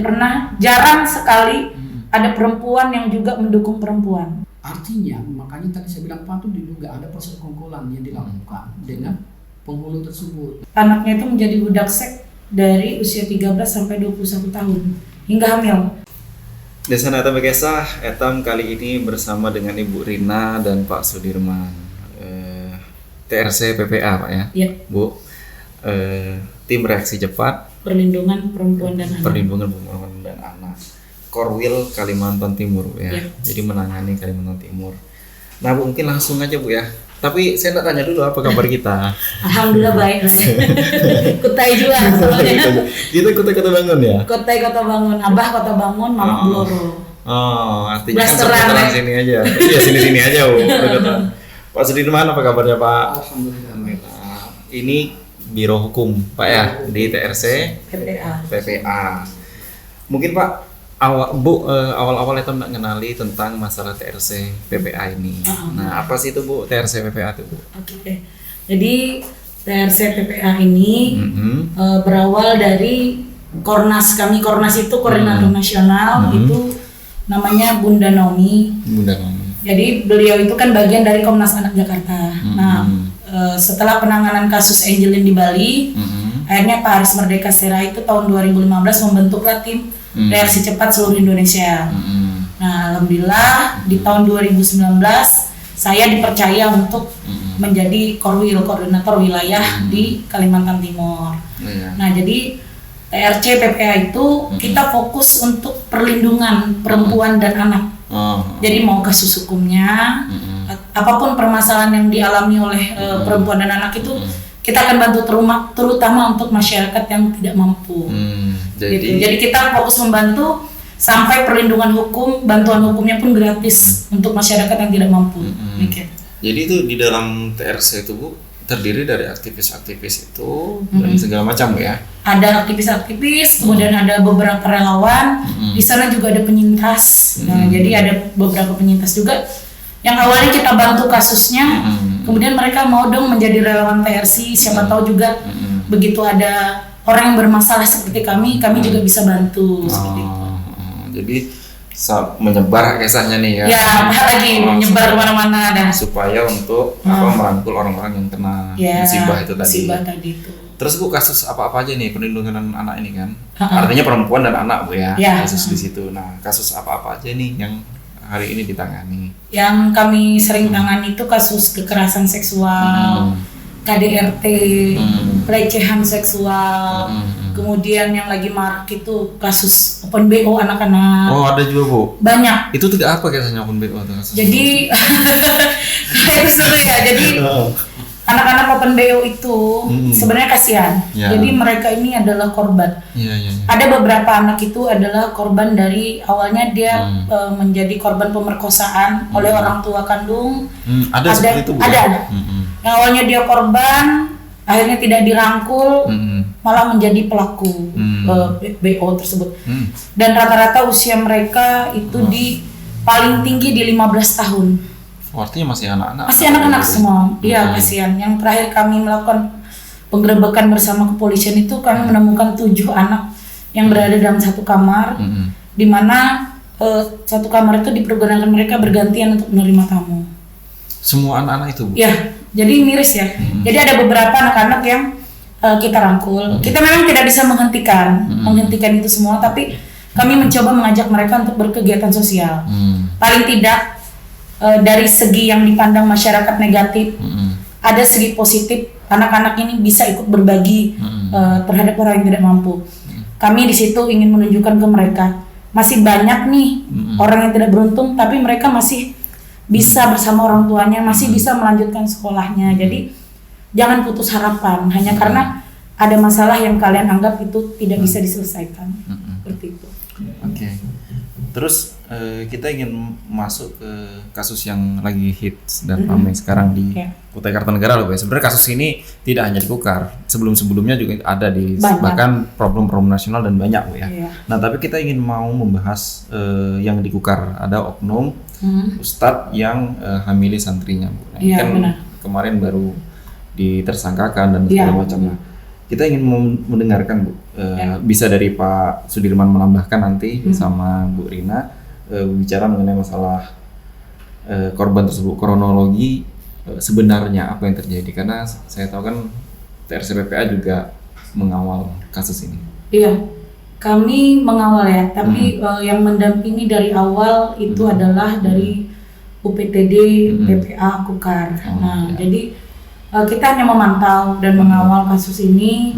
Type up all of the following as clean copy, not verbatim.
pernah, jarang sekali ada perempuan yang juga mendukung perempuan. Artinya, makanya tadi saya bilang patut diduga ada persekongkolan yang dilakukan dengan penghulu tersebut. Anaknya itu menjadi budak seks dari usia 13 sampai 21 tahun hingga hamil. Desa Nata Bekesah, Etam kali ini bersama dengan Ibu Rina dan Pak Sudirman, TRC PPA Pak ya? Iya. Bu, tim reaksi cepat Perlindungan perempuan dan anak. Perlindungan perempuan dan anak, Korwil Kalimantan Timur ya. Ya. Jadi menangani Kalimantan Timur. Nah Bu, mungkin langsung aja Bu ya. Tapi saya nak tanya dulu apa kabar kita. Alhamdulillah baik. Kutai juga soalnya. Kita Kota Bangun ya. Kutai Kota Bangun, Abah Kota Bangun, Mama Bloro. Oh, artinya kan Blasteran, seputaran ya. sini aja. Iya sini apa Bu. Deketan. Pak Sudirman apa kabarnya Pak? Alhamdulillah. Ini Biro Hukum Pak ya di TRC PPA. PPA. Mungkin Pak awal-awal itu nggak ngenali tentang masalah TRC PPA ini. Nah, apa sih itu Bu TRC PPA itu Bu? Oke. Jadi TRC PPA ini berawal dari Kornas kami. Kornas itu koordinator nasional, itu namanya Bunda Nomi. Bunda Nomi. Jadi beliau itu kan bagian dari Komnas Anak Jakarta. Nah, setelah penanganan kasus Angelin di Bali, akhirnya Pak Aris Merdeka Sera itu tahun 2015 membentuklah tim reaksi cepat seluruh Indonesia. Nah, alhamdulillah di tahun 2019 saya dipercaya untuk menjadi Korwil, koordinator wilayah di Kalimantan Timur. Nah, jadi TRC PPA itu kita fokus untuk perlindungan perempuan dan anak. Jadi mau kasus hukumnya, apapun permasalahan yang dialami oleh perempuan dan anak itu kita akan bantu terutama untuk masyarakat yang tidak mampu. Jadi kita fokus membantu sampai perlindungan hukum, bantuan hukumnya pun gratis untuk masyarakat yang tidak mampu. Jadi itu di dalam TRC itu Bu terdiri dari aktivis-aktivis itu dan segala macam Bu ya. Ada aktivis-aktivis, kemudian ada beberapa relawan. Di sana juga ada penyintas. Nah, jadi ada beberapa penyintas juga yang awalnya kita bantu kasusnya, kemudian mereka mau dong menjadi relawan TRC. Siapa tahu juga begitu ada orang yang bermasalah seperti kami juga bisa bantu seperti itu. Jadi menyebar kisahnya nih ya. Ya, apalagi menyebar kemana-mana dan supaya untuk merangkul orang-orang yang kena musibah itu tadi. Musibah tadi itu. Terus Bu kasus apa-apa aja nih perlindungan anak ini kan? Artinya perempuan dan anak Bu ya. Kasus di situ. Nah, kasus apa-apa aja nih yang hari ini ditangani? Yang kami sering tangani itu kasus kekerasan seksual, KDRT, pelecehan seksual, kemudian yang lagi marak itu kasus open BO anak-anak. Oh, ada juga Bu? Banyak. Itu tidak apa kisahnya open BO? Jadi, itu seru ya. Jadi anak-anak open BO itu sebenarnya kasihan. Jadi mereka ini adalah korban. Ada beberapa anak itu adalah korban dari awalnya dia menjadi korban pemerkosaan oleh orang tua kandung. Ada seperti itu Bu? Ada. Yang awalnya dia korban, akhirnya tidak dirangkul, malah menjadi pelaku BO tersebut. Dan rata-rata usia mereka itu di paling tinggi di 15 tahun. Artinya masih anak-anak? Masih anak-anak semua, iya kasihan. Yang terakhir kami melakukan penggerebekan bersama kepolisian itu kami menemukan 7 anak yang berada dalam satu kamar, di mana satu kamar itu dipergunakan mereka bergantian untuk menerima tamu. Semua anak-anak itu Bu? Ya, jadi miris ya. Jadi ada beberapa anak-anak yang kita rangkul. Kita memang tidak bisa menghentikan itu semua, tapi kami mencoba mengajak mereka untuk berkegiatan sosial. Paling tidak dari segi yang dipandang masyarakat negatif, ada segi positif. Anak-anak ini bisa ikut berbagi terhadap orang yang tidak mampu. Kami di situ ingin menunjukkan ke mereka masih banyak nih orang yang tidak beruntung, tapi mereka masih bisa bersama orang tuanya, masih bisa melanjutkan sekolahnya. Jadi jangan putus harapan hanya karena ada masalah yang kalian anggap itu tidak bisa diselesaikan. Seperti itu. Oke. Terus kita ingin masuk ke kasus yang lagi hits dan ramai sekarang di Kutai Kartanegara loh Bu. Sebenarnya kasus ini tidak hanya di Kukar, sebelum-sebelumnya juga ada di bahkan problem-problem nasional dan banyak Bu ya. Nah, tapi kita ingin mau membahas yang di Kukar, ada oknum ustadz yang hamili santrinya Bu. Nah, ini kan kemarin baru ditersangkakan dan segala macamnya. Kita ingin mendengarkan Bu bisa dari Pak Sudirman menambahkan nanti sama Bu Rina bicara mengenai masalah korban tersebut, kronologi sebenarnya apa yang terjadi, karena saya tahu kan TRC-PPA juga mengawal kasus ini. Iya, kami mengawal ya, tapi yang mendampingi dari awal itu adalah dari UPTD PPA Kukar. Jadi kita hanya memantau dan mengawal kasus ini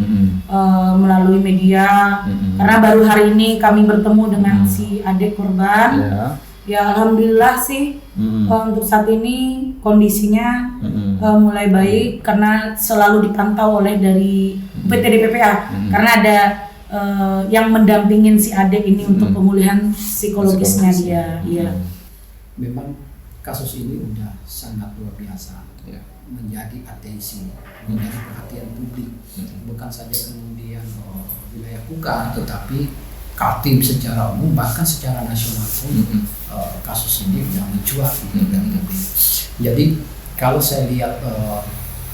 melalui media, karena baru hari ini kami bertemu dengan si adik korban. Ya alhamdulillah sih untuk saat ini kondisinya mulai baik karena selalu dipantau oleh dari UPTD PPA, karena ada yang mendampingin si adik ini untuk pemulihan psikologisnya dia. Iya. Memang kasus ini udah sangat luar biasa, menjadi atensi, menjadi perhatian publik, bukan saja kemudian wilayah Kukar, tetapi Kaltim secara umum, bahkan secara nasional pun kasus ini sudah mencuat dari publik. Jadi kalau saya lihat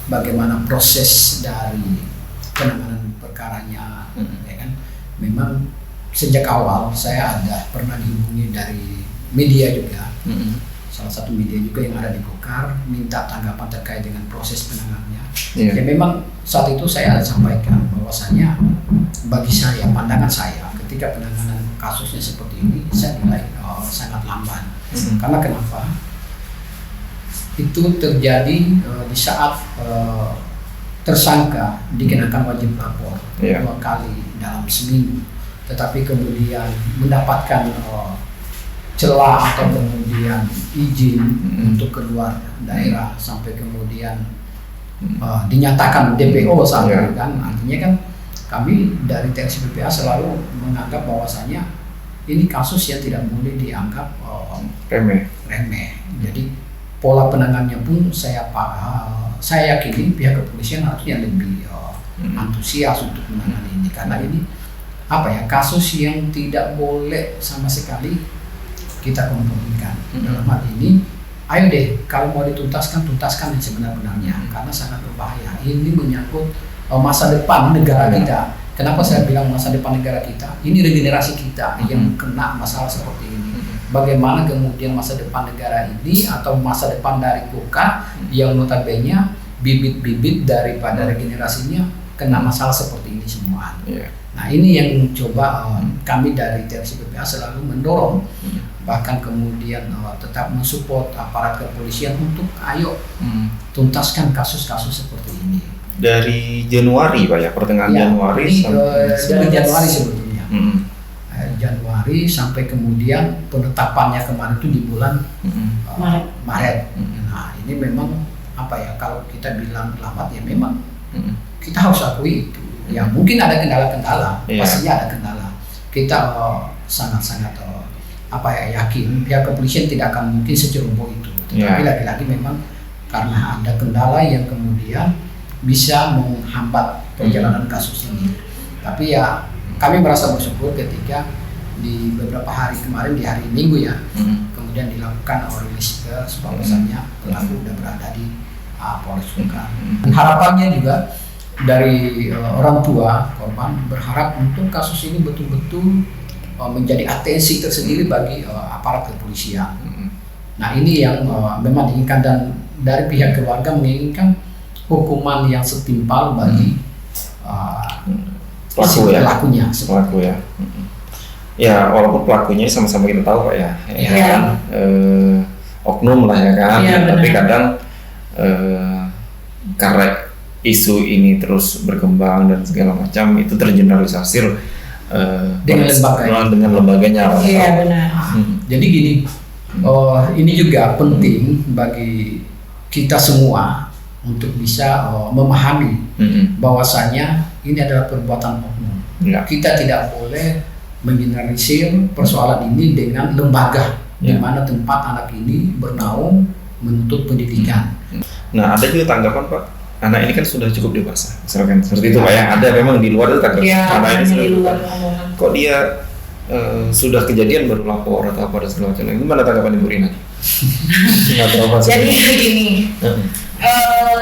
bagaimana proses dari penanganan perkaranya, ya kan, memang sejak awal saya ada pernah dihubungi dari media juga, salah satu media juga yang ada di Kukar, minta tanggapan terkait dengan proses penanganannya. Ya memang saat itu saya sampaikan bahwasanya bagi saya, pandangan saya, ketika penanganan kasusnya seperti ini, saya nilai sangat lamban. Karena kenapa? Itu terjadi di saat tersangka dikenakan wajib lapor 2 kali dalam seminggu, tetapi kemudian mendapatkan celah atau kemudian izin untuk keluar daerah sampai kemudian dinyatakan DPO saat itu kan, artinya kan kami dari TRC-PPA selalu menganggap bahwasanya ini kasus yang tidak boleh dianggap remeh. Jadi pola penanganannya pun saya yakini pihak kepolisian harusnya lebih antusias untuk menangani ini, karena ini kasus yang tidak boleh sama sekali kita kompromikan. Dalam hal ini, ayo deh kalau mau dituntaskan, tuntaskan yang sebenar-benarnya, karena sangat berbahaya. Ini menyangkut masa depan negara kita. Kenapa saya bilang masa depan negara kita? Ini regenerasi kita yang kena masalah seperti ini. Bagaimana kemudian masa depan negara ini atau masa depan dari Kukar yang notabene bibit-bibit daripada regenerasinya kena masalah seperti ini semua. Nah ini yang coba kami dari TRC-PPA selalu mendorong, bahkan kemudian tetap mensupport aparat kepolisian untuk ayo tuntaskan kasus-kasus seperti ini. Dari Januari Pak ya, pertengahan Januari dari Januari sebetulnya. Januari sampai kemudian penetapannya kemarin itu di bulan Maret. Nah ini memang kalau kita bilang lambat ya memang kita harus akui itu. Ya mungkin ada kendala-kendala, pastinya ada kendala. Kita sangat-sangat yakin pihak kepolisian tidak akan mungkin seceroboh itu. Tetapi lagi-lagi memang karena ada kendala yang kemudian bisa menghambat perjalanan kasus ini. Tapi ya kami merasa bersyukur ketika di beberapa hari kemarin, di hari Minggu ya, kemudian dilakukan rilis bahwasannya pelaku sudah berada di Polres Kukar. Harapannya juga dari orang tua korban berharap untuk kasus ini betul-betul menjadi atensi tersendiri bagi aparat kepolisian. Nah ini yang memang diinginkan, dan dari pihak keluarga menginginkan hukuman yang setimpal bagi pelakunya. Ya walaupun pelakunya sama-sama kita tahu Pak ya, kan? Oknum lah ya kan, tapi kadang karena isu ini terus berkembang dan segala macam itu tergeneralisasi dengan lembaganya. Iya benar. Jadi gini, ini juga penting bagi kita semua untuk bisa memahami bahwasanya ini adalah perbuatan oknum. Kita tidak boleh menggeneralisir persoalan ini dengan lembaga di mana tempat anak ini bernaung menuntut pendidikan. Nah ada juga tanggapan Pak, anak ini kan sudah cukup dewasa, misalkan seperti itu Pak ya. Ada memang di luar itu tanggapan anak ini sudah dewasa. Kok dia sudah kejadian baru lapor atau apa dan segala macam. Gimana tanggapan Ibu Rina? Jadi begini,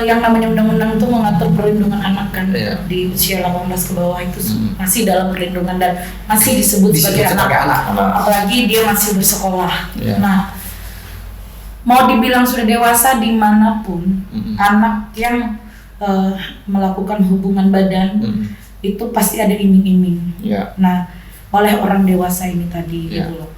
yang namanya undang-undang itu mengatur perlindungan anak kan di usia 18 ke bawah itu masih dalam perlindungan dan masih disebut sebagai anak. Apalagi dia masih bersekolah. Nah, mau dibilang sudah dewasa dimanapun, anak yang melakukan hubungan badan itu pasti ada iming-iming. Nah, oleh orang dewasa ini tadi gitu loh.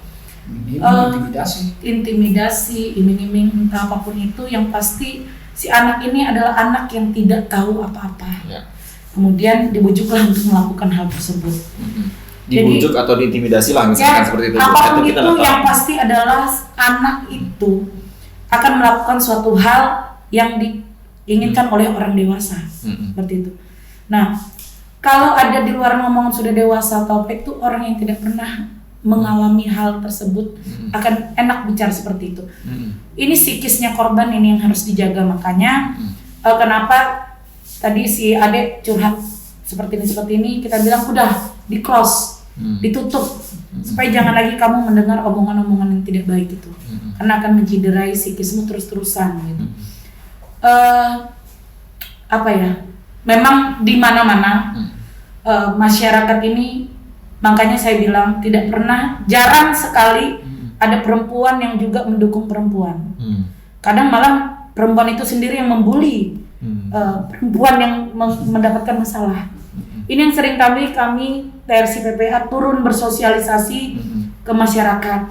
Intimidasi, iming-iming, entah apapun itu, yang pasti si anak ini adalah anak yang tidak tahu apa-apa. Kemudian dibujuklah untuk melakukan hal tersebut. Dibujuk atau diintimidasi lah misalkan seperti itu. Apapun itu yang pasti adalah anak itu akan melakukan suatu hal yang diinginkan oleh orang dewasa. Seperti itu. Nah, kalau ada di luar ngomongan sudah dewasa atau apa itu, orang yang tidak pernah mengalami hal tersebut akan enak bicara seperti itu. Ini psikisnya korban ini yang harus dijaga, makanya kenapa tadi si Ade curhat seperti ini kita bilang udah di close, ditutup supaya jangan lagi kamu mendengar omongan-omongan yang tidak baik itu, karena akan menciderai psikismu terus-terusan gitu. Apa ya? Memang di mana-mana masyarakat ini, makanya saya bilang jarang sekali ada perempuan yang juga mendukung perempuan. Kadang malah perempuan itu sendiri yang membuli perempuan yang mendapatkan masalah. Ini yang sering kami TRC PPH turun bersosialisasi ke masyarakat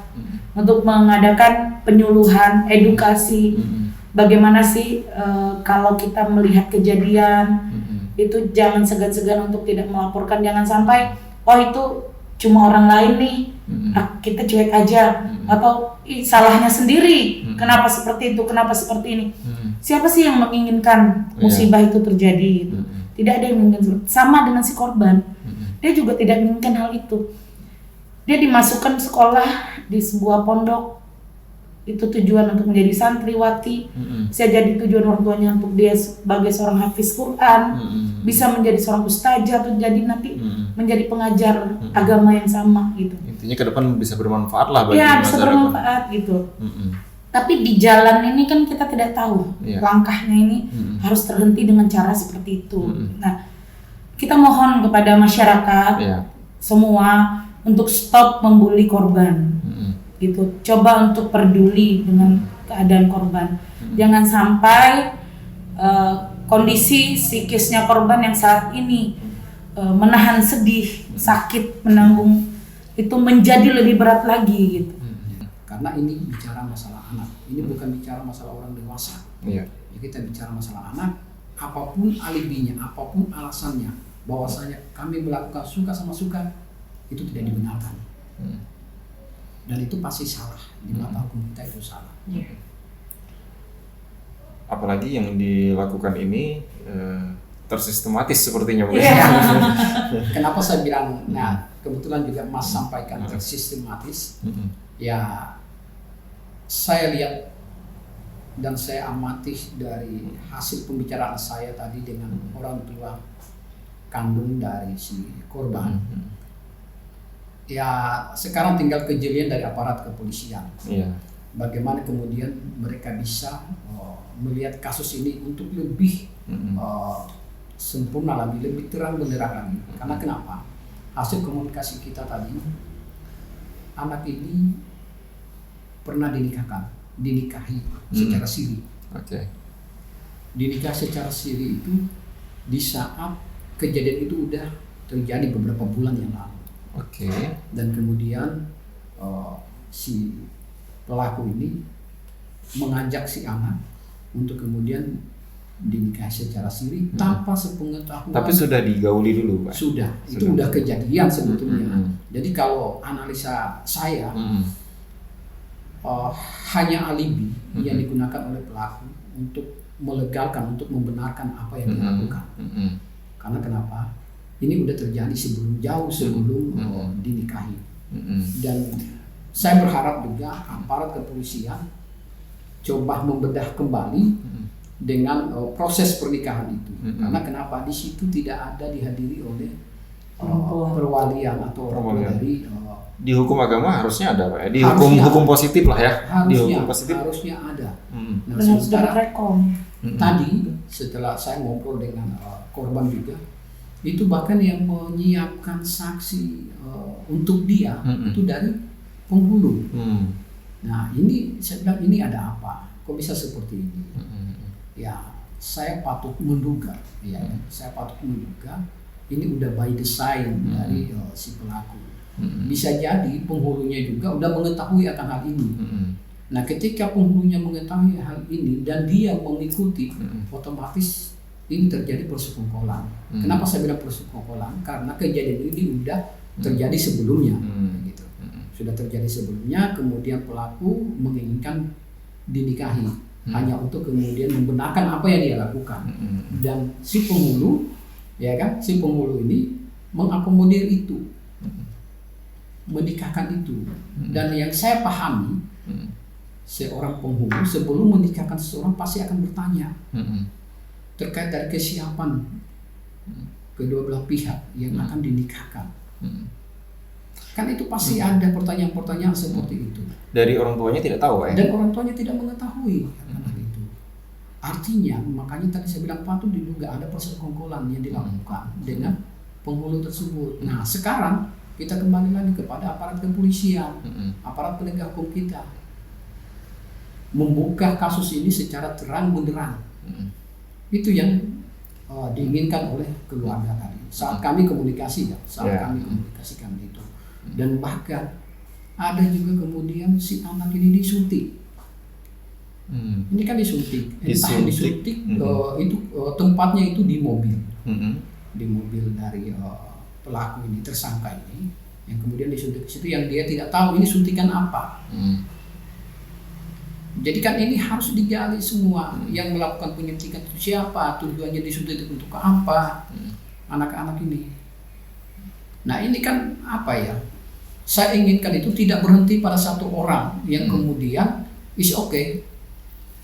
untuk mengadakan penyuluhan, edukasi. Bagaimana sih kalau kita melihat kejadian itu jangan segan-segan untuk tidak melaporkan, jangan sampai oh itu cuma orang lain nih, kita cuek aja, atau salahnya sendiri, kenapa seperti itu, kenapa seperti ini. Siapa sih yang menginginkan musibah itu terjadi? Gitu. Tidak ada yang menginginkan. Sama dengan si korban, dia juga tidak menginginkan hal itu. Dia dimasukkan sekolah di sebuah pondok, itu tujuan untuk menjadi santriwati, bisa jadi tujuan orang tuanya untuk dia sebagai seorang hafiz Quran, bisa menjadi seorang ustazah atau jadi nanti menjadi pengajar agama yang sama gitu. Intinya ke depan bisa bermanfaat lah bagi masyarakat. Bisa bermanfaat gitu. Tapi di jalan ini kan kita tidak tahu langkahnya ini harus terhenti dengan cara seperti itu. Nah, kita mohon kepada masyarakat semua untuk stop membuli korban. Gitu, coba untuk peduli dengan keadaan korban. Jangan sampai kondisi psikisnya korban yang saat ini menahan sedih, sakit, menanggung itu menjadi lebih berat lagi gitu. Karena ini bicara masalah anak, ini bukan bicara masalah orang dewasa. Jadi kita bicara masalah anak, apapun alibinya, apapun alasannya, bahwasanya kami melakukan suka sama suka itu tidak dibenarkan. Dan itu pasti salah, di mata hukum kita itu salah. Apalagi yang dilakukan ini tersistematis sepertinya. Kenapa saya bilang, nah kebetulan juga Mas sampaikan tersistematis. Ya saya lihat dan saya amati dari hasil pembicaraan saya tadi dengan orang tua kandung dari si korban. Ya sekarang tinggal kejelian dari aparat kepolisian. Bagaimana kemudian mereka bisa melihat kasus ini untuk lebih sempurna lagi, lebih terang benderang lagi. Karena kenapa? Hasil komunikasi kita tadi, anak ini pernah dinikahi secara siri. Dinikah secara siri itu di saat kejadian itu udah terjadi beberapa bulan yang lalu. Dan kemudian si pelaku ini mengajak si anak untuk kemudian dinikahi secara siri tanpa sepengetahuan. Tapi sudah digauli dulu, Pak? Sudah. Itu udah kejadian sebetulnya. Jadi kalau analisa saya hanya alibi yang digunakan oleh pelaku untuk melegalkan, untuk membenarkan apa yang dilakukan. Karena kenapa? Ini udah terjadi jauh sebelum dinikahi. Dan saya berharap juga aparat kepolisian coba membedah kembali dengan proses pernikahan itu. Karena kenapa? Di situ tidak ada dihadiri oleh perwalian atau orang dari di hukum agama harusnya ada, Pak. Di hukum positif lah ya. Harusnya, di hukum positif harusnya ada. Nah, sementara rekom. Tadi setelah saya ngobrol dengan korban juga, itu bahkan yang menyiapkan saksi untuk dia itu dari penghulu. Nah ini saya bilang ini ada apa? Kok bisa seperti ini? Ya saya patut menduga, saya patut menduga ini udah by design dari si pelaku. Bisa jadi penghulunya juga udah mengetahui akan hal ini. Nah ketika penghulunya mengetahui hal ini dan dia mengikuti, otomatis ini terjadi persekongkolan. Kenapa saya bilang persekongkolan? Karena kejadian ini udah terjadi sebelumnya, gitu. Sudah terjadi sebelumnya, kemudian pelaku menginginkan dinikahi hanya untuk kemudian membenarkan apa yang dia lakukan. Dan si penghulu, ya kan, si penghulu ini mengakomodir itu, menikahkan itu. Dan yang saya pahami, seorang penghulu sebelum menikahkan seseorang pasti akan bertanya terkait dari kesiapan kedua belah pihak yang akan dinikahkan. Kan itu pasti ada pertanyaan-pertanyaan seperti itu. Dari orang tuanya tidak tahu ya? Dan orang tuanya tidak mengetahui akan hal itu. Artinya, makanya tadi saya bilang patut diduga ada persekongkolan yang dilakukan dengan penghulu tersebut. Nah sekarang kita kembali lagi kepada aparat kepolisian, aparat penegak hukum kita, membuka kasus ini secara terang benderang. Itu yang diinginkan oleh keluarga tadi. Saat kami komunikasi kami komunikasikan itu. Dan bahkan ada juga kemudian si anak ini disuntik. Ini kan disuntik. Entah disuntik itu tempatnya itu di mobil. Di mobil dari pelaku ini, tersangka ini, yang kemudian disuntik ke situ yang dia tidak tahu ini suntikan apa. Jadi kan ini harus digali semua. Yang melakukan penyuntikan itu siapa, tujuannya disuntik itu untuk apa, anak-anak ini. Nah ini kan apa ya, saya inginkan itu tidak berhenti pada satu orang yang kemudian is okay,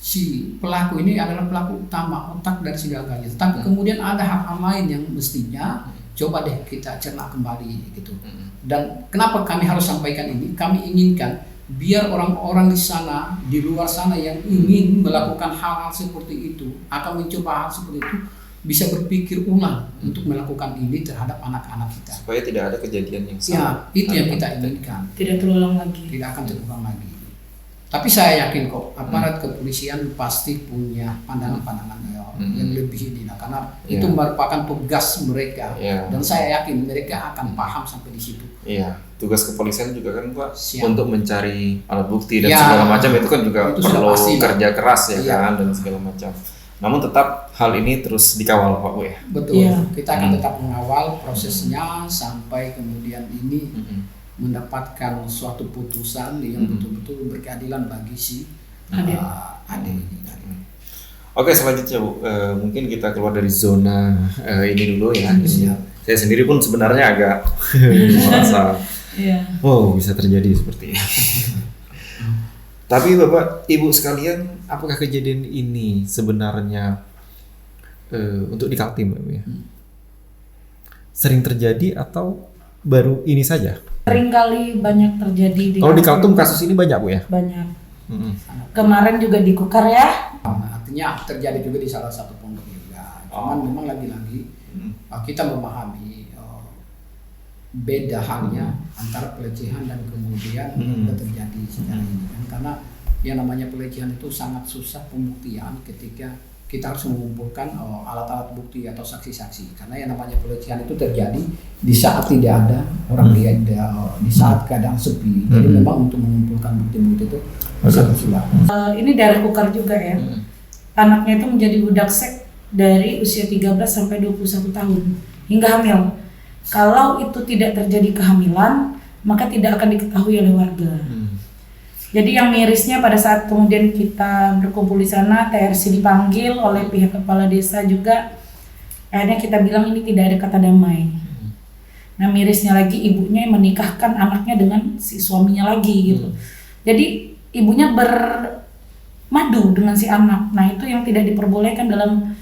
si pelaku ini adalah pelaku utama, otak dari segala-galanya. Tapi kemudian ada hal-hal lain yang mestinya coba deh kita cerna kembali gitu. Dan kenapa kami harus sampaikan ini? Kami inginkan biar orang-orang di sana, di luar sana yang ingin melakukan hal-hal seperti itu, akan mencoba hal seperti itu, bisa berpikir ulang untuk melakukan ini terhadap anak-anak kita. Supaya tidak ada kejadian yang sama. Ya, itu yang kita inginkan. Tidak terulang lagi. Tidak akan terulang lagi. Tapi saya yakin kok aparat kepolisian pasti punya pandangan-pandangan yang lebih ini, karena itu merupakan tugas mereka. Dan saya yakin mereka akan paham sampai di situ. Iya, tugas kepolisian juga kan Pak Siap. untuk mencari alat bukti dan segala macam itu kan juga itu sudah perlu pasti, kerja keras ya Iya. kan dan segala macam. Namun tetap hal ini terus dikawal Pak Bu ya. Betul. Kita akan tetap mengawal prosesnya sampai kemudian ini mendapatkan suatu putusan yang betul-betul berkeadilan bagi si adik ini. Oke, selanjutnya Bu, mungkin kita keluar dari zona ini dulu ya. Saya sendiri pun sebenarnya agak merasa, wow bisa terjadi seperti ini. Tapi Bapak, Ibu sekalian, apakah kejadian ini sebenarnya untuk di Kaltim, Bapak ya? Sering terjadi atau baru ini saja? Sering kali banyak terjadi. Kalau di Kaltim kasus ini banyak Bu ya? Banyak. Kemarin juga di Kukar ya. Artinya terjadi juga di salah satu pondok juga. Cuman memang lagi-lagi kita memahami beda halnya antara pelecehan dan kemudian terjadi secara ini kan, karena yang namanya pelecehan itu sangat susah pembuktian ketika kita harus mengumpulkan alat-alat bukti atau saksi-saksi, karena yang namanya pelecehan itu terjadi di saat tidak ada orang lihat, di saat keadaan sepi. Jadi memang untuk mengumpulkan bukti-bukti itu sangat sulit. Ini dari Kukar juga ya. Anaknya itu menjadi budak seks dari usia 13 sampai 21 tahun hingga hamil. Kalau itu tidak terjadi kehamilan, maka tidak akan diketahui oleh warga. Jadi yang mirisnya pada saat kemudian kita berkumpul di sana, TRC dipanggil oleh pihak kepala desa juga, akhirnya kita bilang ini tidak ada kata damai. Nah mirisnya lagi ibunya yang menikahkan anaknya dengan si suaminya lagi gitu. Jadi ibunya bermadu dengan si anak. Nah itu yang tidak diperbolehkan dalam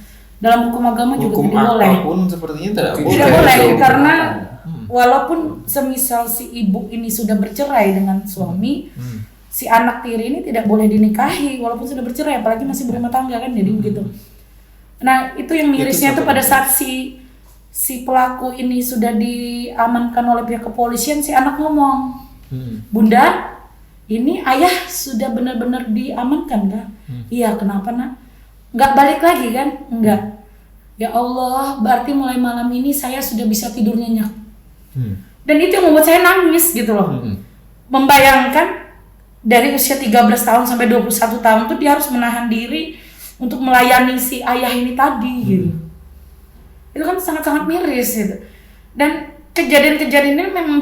hukum agama juga hukum tidak boleh. Apapun sepertinya tidak boleh. Tidak boleh karena walaupun semisal si ibu ini sudah bercerai dengan suami, si anak tiri ini tidak boleh dinikahi walaupun sudah bercerai, apalagi masih berumah tangga kan, jadi begitu. Nah itu yang mirisnya Itu tuh pada saat si pelaku ini sudah diamankan oleh pihak kepolisian, si anak ngomong, Bunda, ini ayah sudah benar-benar diamankan kan? Iya, kenapa nak? Nggak balik lagi kan? Enggak. Ya Allah, berarti mulai malam ini saya sudah bisa tidur nyenyak. Dan itu yang membuat saya nangis gitu loh. Membayangkan dari usia 13 tahun sampai 21 tahun tuh dia harus menahan diri untuk melayani si ayah ini tadi gitu. Itu kan sangat-sangat miris gitu. Dan kejadian-kejadian ini memang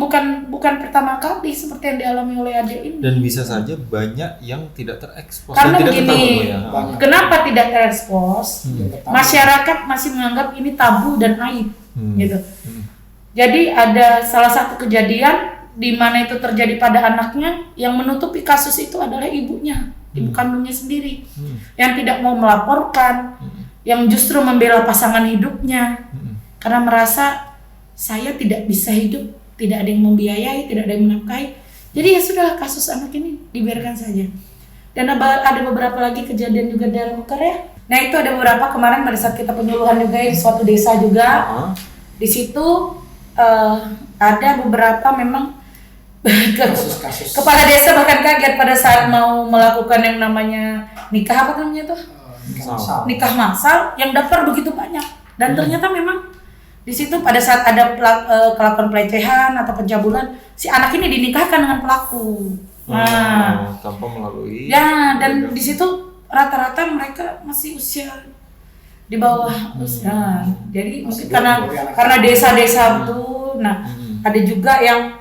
bukan pertama kali seperti yang dialami oleh adik ini. Dan bisa saja banyak yang tidak terekspos. Karena dan tidak begini, ketahui, kenapa tidak terekspos? Masyarakat masih menganggap ini tabu dan aib gitu. Jadi ada salah satu kejadian di mana itu terjadi pada anaknya, yang menutupi kasus itu adalah ibunya, ibu kandungnya sendiri, yang tidak mau melaporkan, yang justru membela pasangan hidupnya, karena merasa saya tidak bisa hidup, tidak ada yang membiayai, tidak ada yang menafkahi. Jadi ya sudah, kasus anak ini dibiarkan saja. Dan ada beberapa lagi kejadian juga dalam Korea. Nah itu ada beberapa kemarin pada saat kita penyuluhan juga di suatu desa juga. Di situ ada beberapa memang Kasus-kasus. kepala desa bahkan kaget pada saat mau melakukan yang namanya nikah, apa namanya tuh? Nikah massal yang daftar begitu banyak. Dan ternyata memang di situ pada saat ada kelakuan pelecehan atau pencabulan, si anak ini dinikahkan dengan pelaku. Nah, tanpa melalui. Ya, dan di situ rata-rata mereka masih usia di bawah usia. Jadi mungkin karena desa-desa itu, nah ada juga yang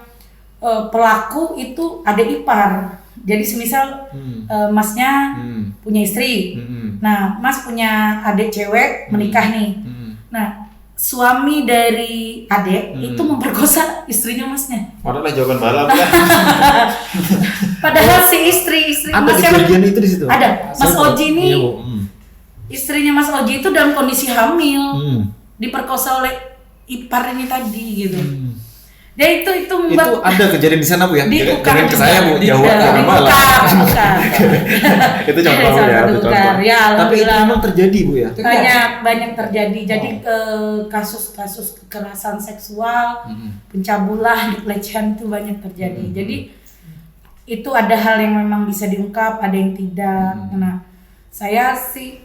pelaku itu adik ipar. Jadi semisal masnya punya istri, nah mas punya adik cewek menikah nih. Nah suami dari adik itu memperkosa istrinya masnya. Padahal jawaban balap ya. Padahal si istri Ada masnya kejadian itu di situ. ada. Mas Oji ini, Iya, Bu. istrinya Mas Oji itu dalam kondisi hamil, diperkosa oleh ipar ini tadi gitu. Ya itu membuat Itu ada kejadian di sana Bu ya? Bukan ke saya Bu, jauh bukan. Itu contoh ya, itu contoh. Ya, tapi itu alhamdulillah. memang terjadi Bu ya? banyak terjadi. Jadi kasus-kasus kekerasan seksual, pencabulan, pelecehan itu banyak terjadi. Jadi itu ada hal yang memang bisa diungkap, ada yang tidak. Nah, saya sih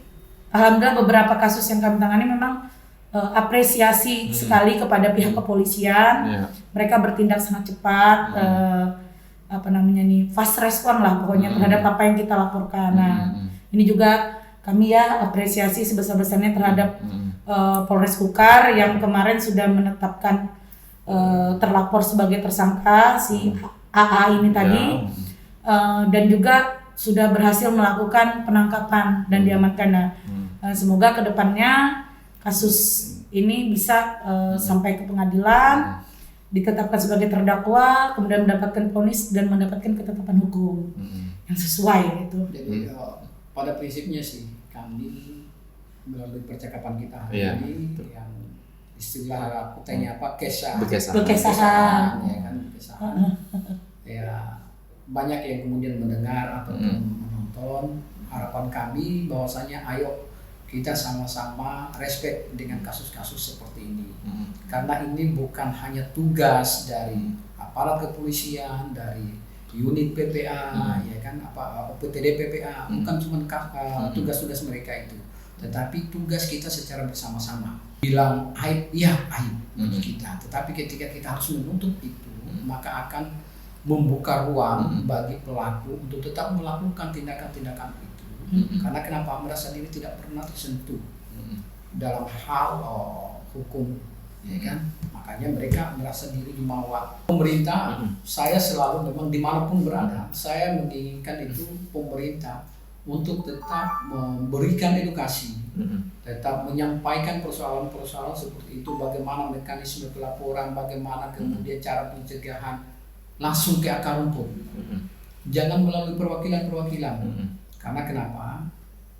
alhamdulillah beberapa kasus yang kami tangani memang apresiasi sekali kepada pihak kepolisian. Mereka bertindak sangat cepat, fast respon lah pokoknya terhadap apa yang kita laporkan. Nah, ini juga kami ya apresiasi sebesar-besarnya terhadap Polres Kukar yang kemarin sudah menetapkan terlapor sebagai tersangka si AA ini tadi, dan juga sudah berhasil melakukan penangkapan dan diamankan. Nah, semoga kedepannya kasus ini bisa sampai ke pengadilan, ditetapkan sebagai terdakwa, kemudian mendapatkan vonis dan mendapatkan ketetapan hukum yang sesuai itu. Jadi pada prinsipnya sih kami melalui percakapan kita hari ini yang istilah kutanya apa Bekesahan. ya kan ya banyak yang kemudian mendengar atau menonton. Harapan kami bahwasanya ayo kita sama-sama respect dengan kasus-kasus seperti ini, karena ini bukan hanya tugas dari aparat kepolisian, dari unit PPA, ya kan, PTD PPA, bukan cuma tugas-tugas mereka itu, tetapi tugas kita secara bersama-sama. Bilang aib, ya aib bagi kita, tetapi ketika kita harus menutup itu, maka akan membuka ruang bagi pelaku untuk tetap melakukan tindakan-tindakan itu. Karena kenapa? Merasa diri tidak pernah tersentuh dalam hal hukum, ya kan? Makanya mereka merasa diri dimawa. Pemerintah, saya selalu memang dimanapun berada, saya menginginkan itu pemerintah untuk tetap memberikan edukasi, tetap menyampaikan persoalan-persoalan seperti itu, bagaimana mekanisme pelaporan, bagaimana kemudian cara pencegahan, langsung ke akar rumput, jangan melalui perwakilan-perwakilan. Karena kenapa?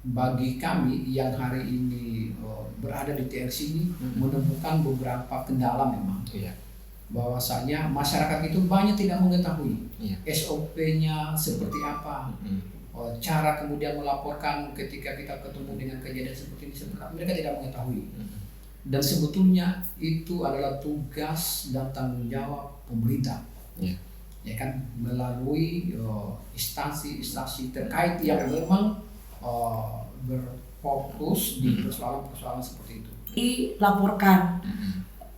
Bagi kami yang hari ini berada di TRC ini menemukan beberapa kendala memang. Bahwasanya masyarakat itu banyak tidak mengetahui SOP-nya seperti apa, cara kemudian melaporkan ketika kita ketemu dengan kejadian seperti ini, mereka tidak mengetahui. Dan sebetulnya itu adalah tugas dan tanggung jawab pemerintah, ya kan, melalui instansi-instansi terkait yang memang berfokus di persoalan-persoalan seperti itu. Dilaporkan.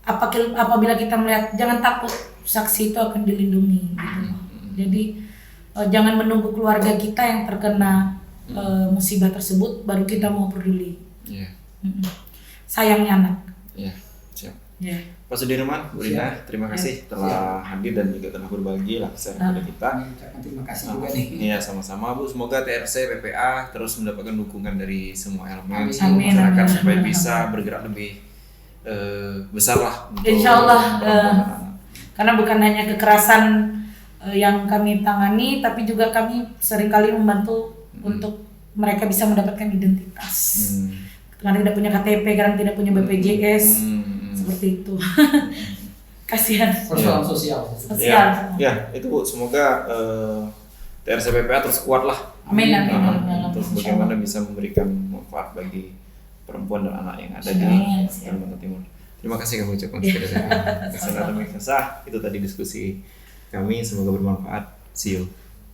Apabila kita melihat, jangan takut, saksi itu akan dilindungi. Gitu. Jadi jangan menunggu keluarga kita yang terkena musibah tersebut baru kita mau peduli. Sayangnya anak. Siap. Yeah. Pak Sudirman, Bu Rina, terima kasih telah hadir dan juga telah berbagi lah kepada kita. Terima kasih juga nih. Iya, sama-sama Bu. Semoga TRC PPA terus mendapatkan dukungan dari semua elemen Amin. masyarakat supaya bisa bergerak lebih besar lah. Insya Allah, karena bukan hanya kekerasan yang kami tangani, tapi juga kami seringkali membantu untuk mereka bisa mendapatkan identitas. Kadang tidak punya KTP, kadang tidak punya BPJS, seperti itu. Kasihan. Persoalan sosial. Ya, itu Bu. Semoga TRC PPA terus kuat lah. Amin. Terus bagaimana bisa memberikan manfaat bagi perempuan dan anak yang ada di Kalimantan Timur. Terima kasih kami ucapkan kepada saya. Itu tadi diskusi kami, semoga bermanfaat. See you.